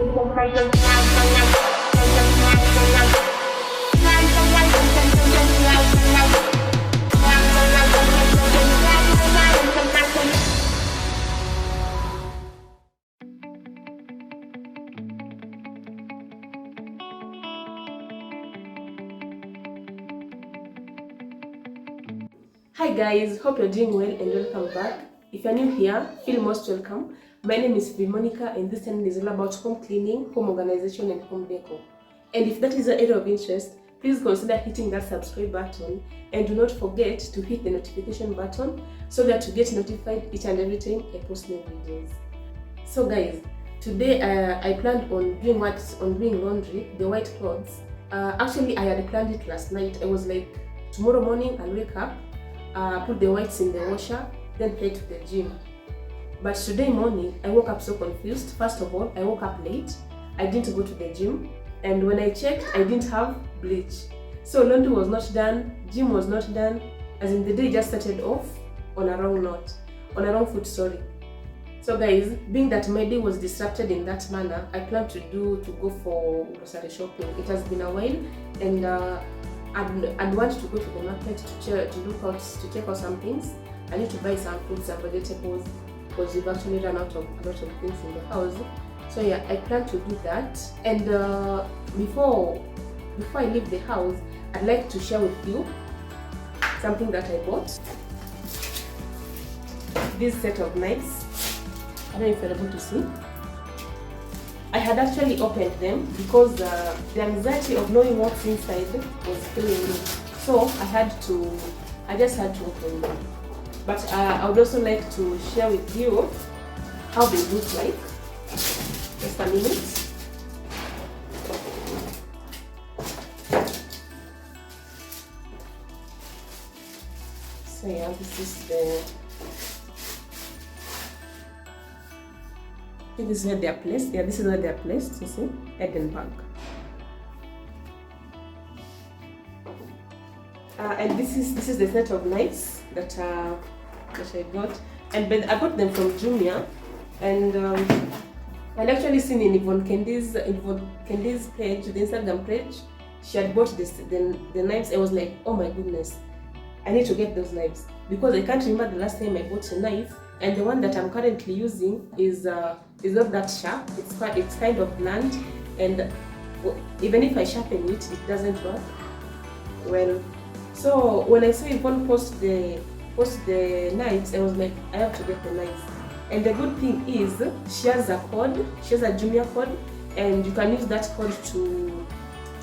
Hi guys, hope you're doing well and welcome back. If you're new here, feel most welcome. My name is Phoebe Monicah and this channel is all about home cleaning, home organization and home decor. And if that is your area of interest, please consider hitting that subscribe button and do not forget to hit the notification button so that you get notified each and every time I post new videos. So guys, today I planned on doing laundry, the white clothes. Actually I had planned it last night. I was like, tomorrow morning I'll wake up, put the whites in the washer, then head to the gym. But today morning, I woke up so confused. First of all, I woke up late. I didn't go to the gym. And when I checked, I didn't have bleach. So laundry was not done, gym was not done. As in the day just started off on a wrong foot, sorry. So guys, being that my day was disrupted in that manner, I planned to go for grocery shopping. It has been a while and I'd want to go to the market to check out some things. I need to buy some fruits and vegetables because we've actually run out of a lot of things in the house. So yeah, I plan to do that. And before I leave the house, I'd like to share with you something that I bought. This set of knives. I don't know if you're able to see. I had actually opened them because the anxiety of knowing what's inside was killing me. So I just had to open them. But I would also like to share with you how they look like. Just a minute. So yeah, this is where they are placed. Yeah, this is where they are placed. You see, head and back. And this is the set of knives that I got. And I got them from Jumia. And I'd actually seen in Yvonne Candy's page, the Instagram page, she had bought the knives. I was like, oh my goodness, I need to get those knives because I can't remember the last time I bought a knife. And the one that I'm currently using is not that sharp. It's kind of blunt, and even if I sharpen it, it doesn't work well. So when I saw Yvonne post the knives, I was like, I have to get the knives. And the good thing is, she has a code. She has a Jumia code, and you can use that code to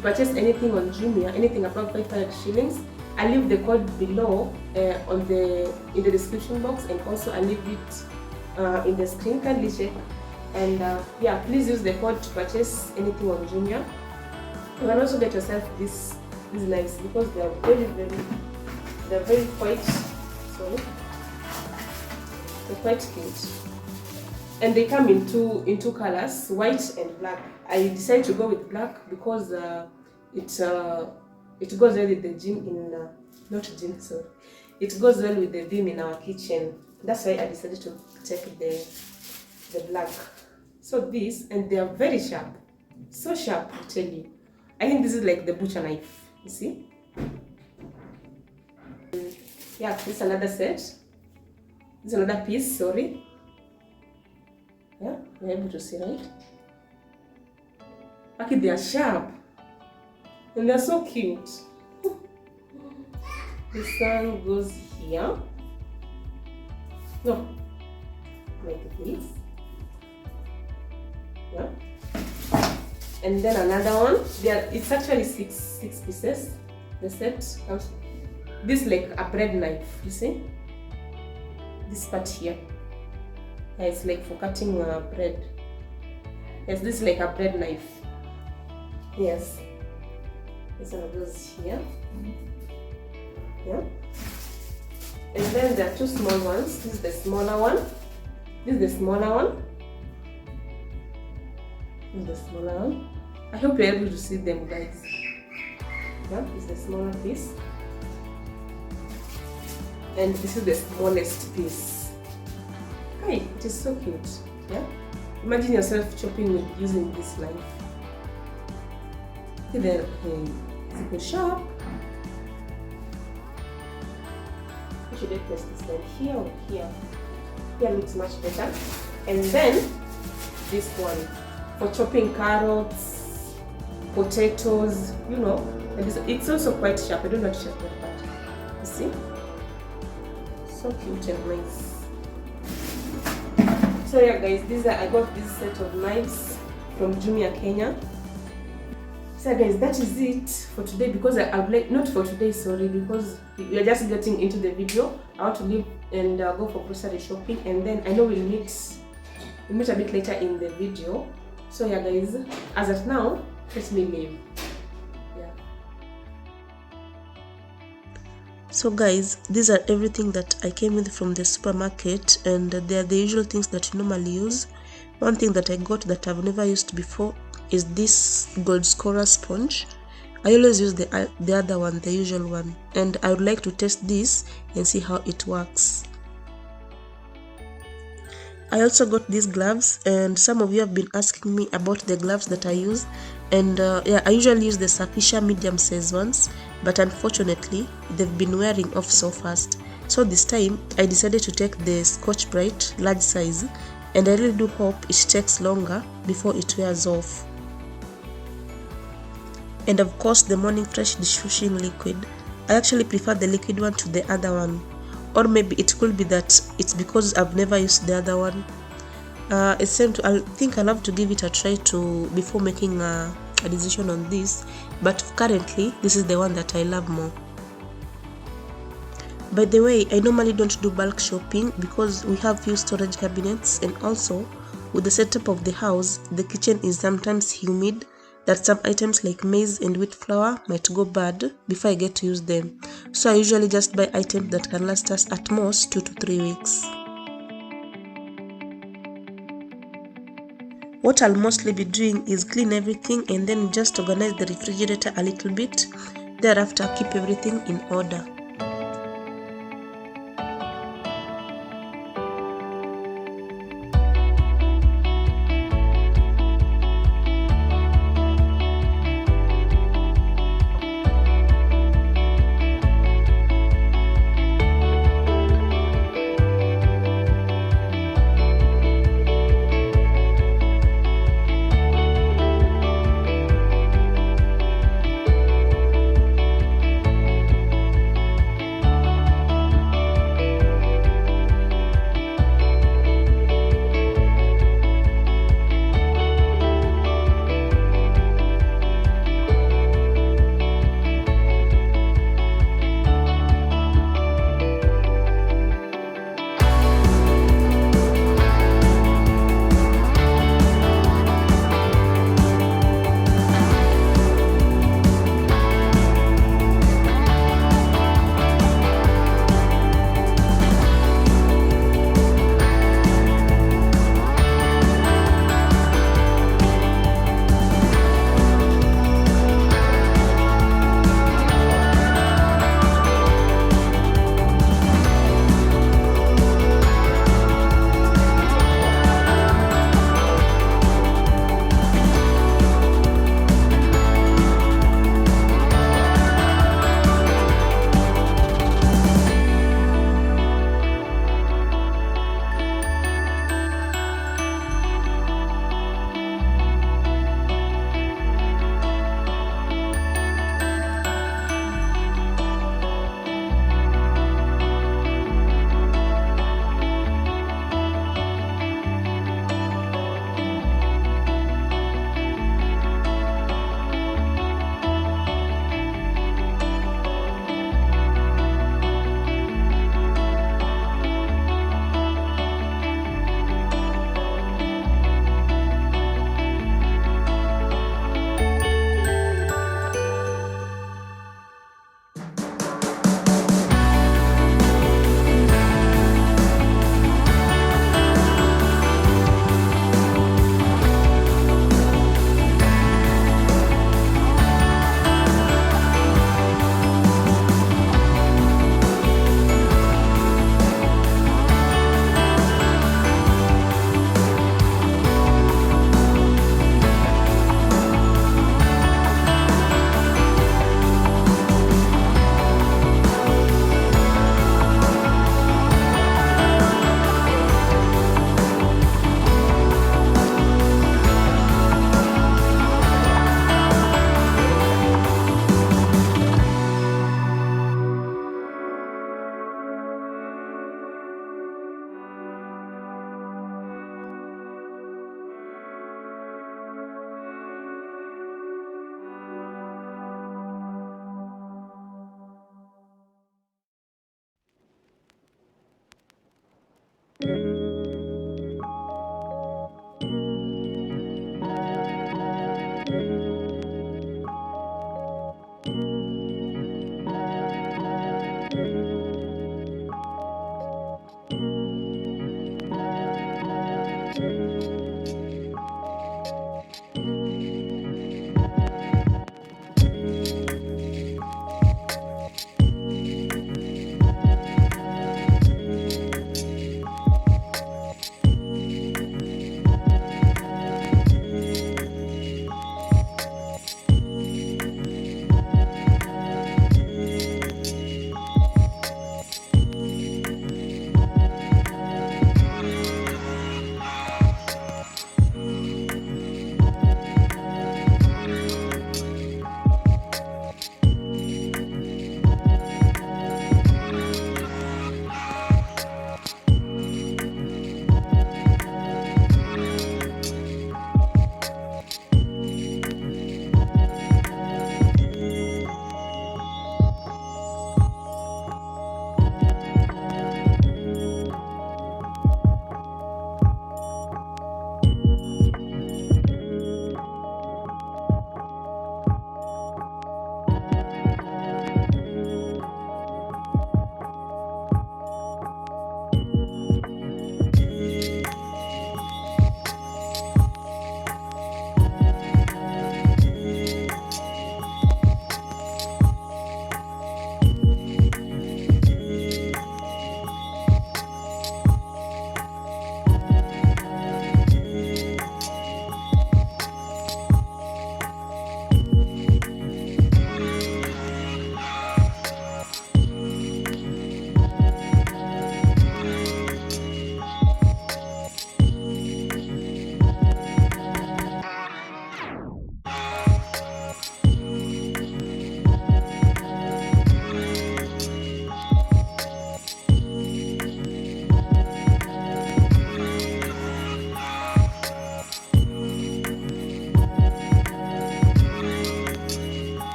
purchase anything on Jumia, anything above 500 shillings. I'll leave the code below in the description box, and also I'll leave it in the screen. Kindly check. And yeah, please use the code to purchase anything on Jumia. You can also get yourself these knives because they are very quite they're quite cute. And they come in two colors, white and black. I decided to go with black because it goes well with the it goes well with the vim in our kitchen. That's why I decided to take the black. So this, and they are very sharp. So sharp, I tell you. I think this is like the butcher knife, you see? Yeah, this is another set. This is another piece, sorry. Yeah, you're able to see, right? Okay, they are sharp. And they're so cute. This one goes here. No, like this. Yeah. And then another one. It's actually six pieces. The set comes. This is like a bread knife. You see? This part here. Yeah, it's like for cutting bread. Yes, this is like a bread knife. Yes. This one goes here. Yeah. And then there are two small ones. This is the smaller one. This is the smaller one. This is the smaller one. I hope you're able to see them, guys. Yeah, this is the smaller piece. And this is the smallest piece. Hi, it is so cute. Yeah. Imagine yourself chopping with using this knife. See the super sharp. Should I place this line here or here? Here looks much better. And then this one for chopping carrots, potatoes, you know. And it's also quite sharp. I don't know how to check that part. You see? So cute and nice. So yeah guys, I got this set of knives from Jumia, Kenya. So guys, that is it for today, because I would like, not for today, sorry, because we are just getting into the video. I want to leave and go for grocery shopping, and then I know we'll meet a bit later in the video. So yeah guys, as of now, let me leave. Yeah. So guys, these are everything that I came with from the supermarket, and they are the usual things that you normally use. One thing that I got that I've never used before is this gold scorer sponge. I always use the other one, the usual one, and I would like to test this and see how it works. I also got these gloves, and some of you have been asking me about the gloves that I use, and yeah, I usually use the Safisha medium size ones, but unfortunately they've been wearing off so fast. So this time I decided to take the Scotch Brite large size, and I really do hope it takes longer before it wears off. And of course the Morning Fresh dishwashing liquid. I actually prefer the liquid one to the other one, or maybe it could be that it's because I've never used the other one. It's time to, I think I'll have to give it a try before making a decision on this, but currently this is the one that I love more. By the way, I normally don't do bulk shopping because we have few storage cabinets, and also with the setup of the house, the kitchen is sometimes humid, that some items like maize and wheat flour might go bad before I get to use them. So I usually just buy items that can last us at most 2 to 3 weeks. What I'll mostly be doing is clean everything and then just organize the refrigerator a little bit. Thereafter, keep everything in order.